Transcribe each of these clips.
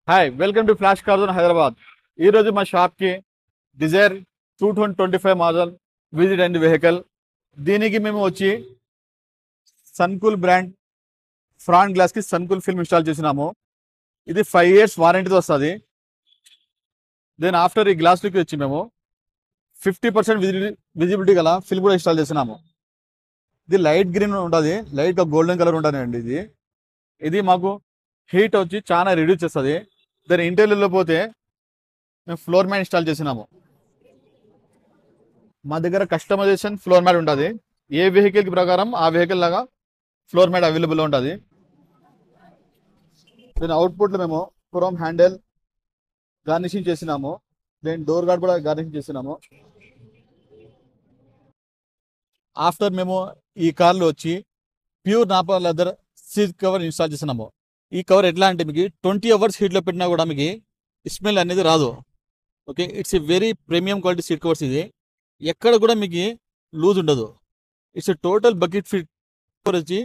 Hi welcome to flash cars on Hyderabad. ఈ రోజు మా షాప్ కి Dzire 2025 model visit and vehicle. దీనికి మేము వచ్చి సన్కూల్ బ్రాండ్ ఫ్రంట్ గ్లాస్ కి సన్కూల్ ఫిల్మ్ ఇన్స్టాల్ చేసినాము. ఇది 5 years వారంటీతో వస్తుంది. దెన్ ఆఫ్టర్ ఈ గ్లాస్ కి వచ్చి మేము 50% విజిబిలిటీ గల ఫిల్మ్ కూడా ఇన్స్టాల్ చేసినాము. ఇది లైట్ గ్రీన్ ఉంటుంది, లైట్ గా గోల్డెన్ కలర్ ఉంటుంది అండి. ఇది మాకు హీట్ వచ్చి చాలా రిడ్యూస్ చేస్తుంది. దాని ఇంటీరియర్లో పోతే మేము ఫ్లోర్ మ్యాట్ ఇన్స్టాల్ చేసినాము. మా దగ్గర కస్టమైజేషన్ ఫ్లోర్ మ్యాట్ ఉంటుంది. ఏ వెహికల్కి ప్రకారం ఆ వెహికల్ లాగా ఫ్లోర్ మ్యాట్ అవైలబుల్ ఉంటుంది. దీని అవుట్పుట్లో మేము క్రోమ్ హ్యాండిల్ గార్నిషింగ్ చేసినాము. దెన్ డోర్ గార్డ్ కూడా గార్నిషింగ్ చేసినాము. ఆఫ్టర్ మేము ఈ కార్లో వచ్చి pure Napa leather seat cover install చేసినాము. ఈ కవర్ ఎట్లా అంటే మీకు 20 hours హీట్లో పెట్టినా కూడా మీకు స్మెల్ అనేది రాదు. Okay, it's a very premium quality seat covers. ఇది ఎక్కడ కూడా మీకు లూజ్ ఉండదు. ఇట్స్ టోటల్ బకెట్ ఫిట్ వచ్చి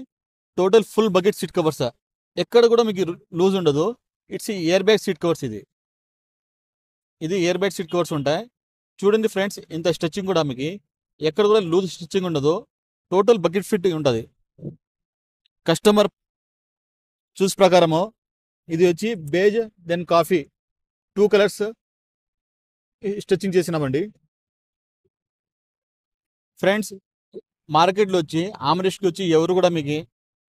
total full bucket seat covers. ఎక్కడ కూడా మీకు లూజ్ ఉండదు. It's air bag seat covers. ఇది ఎయిర్ బ్యాగ్ సీట్ కవర్స్ ఉంటాయి. చూడండి ఫ్రెండ్స్, ఇంత స్టిచ్చింగ్ కూడా మీకు ఎక్కడ కూడా లూజ్ స్టిచ్చింగ్ ఉండదు. టోటల్ బకెట్ ఫిట్ ఉంటుంది. కస్టమర్ చూస్ ప్రకారము ఇది వచ్చి beige then coffee 2 colours stitching చేసినామండి. ఫ్రెండ్స్, మార్కెట్లో వచ్చి ఆమ్రెస్ట్కి వచ్చి ఎవరు కూడా మీకు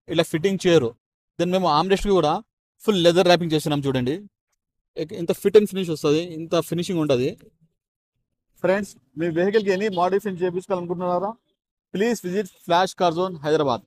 ఇలా ఫిట్టింగ్ చేయరు. దెన్ మేము ఆమ్రెస్ట్కి కూడా ఫుల్ లెదర్ ర్యాపింగ్ చేసినాం. చూడండి, ఇంత ఫిట్ అండ్ ఫినిష్ వస్తుంది, ఇంత ఫినిషింగ్ ఉంటుంది. ఫ్రెండ్స్, మీ వెహికల్కి ఎనీ మోడిఫికేషన్ చేయించుకోవాలనుకుంటున్నారా? Please visit flash car zone Hyderabad.